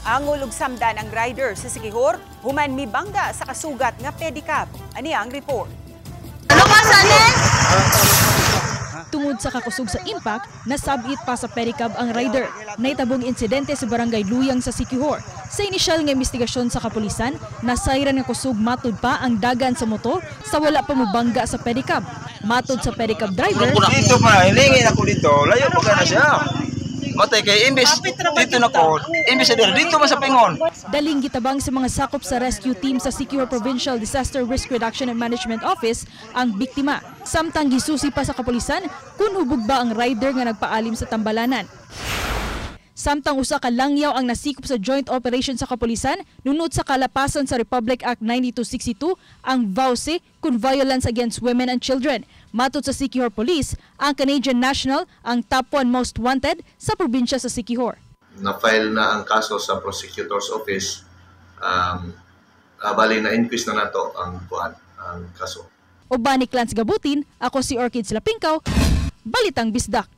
Angol ug samdan ang rider sa Siquijor, human mibangga sa kasugat nga pedicab. Ani ang report. Ano ka sanin? Tungod sa kakusog sa impact, nasabit pa sa pedicab ang rider. Naitabong insidente sa barangay Luyang sa Siquijor. Sa inisyal nga investigasyon sa kapulisan, nasayran nga kusog matud pa ang dagan sa motor sa wala pa mabangga sa pedicab. Matud sa pedicab driver, dito pa, hilingin ako dito, layo pa na siya. Matay kay imbis dito na ko, imbis dito man sa pingon. daling gitabang sa mga sakop sa rescue team sa Siquijor Provincial Disaster Risk Reduction and Management Office ang biktima. Samtang gisusi pa sa kapulisan kung hubog ba ang rider nga nagpaalim sa tambalanan. Samtang usa ka langyaw ang nasikop sa joint operation sa kapulisan nunod sa kalapasan sa Republic Act 9262 ang VAUSE kun Violence Against Women and Children. Matud sa Siquijor Police, ang Canadian national ang top 1 most wanted sa probinsya sa Siquijor. Na-file na ang kaso sa prosecutor's office. Bali na-increase na nato ang kaso. Uban ni Clans Gabutin, ako si Orchid Slapingkaw, Balitang Bisdak.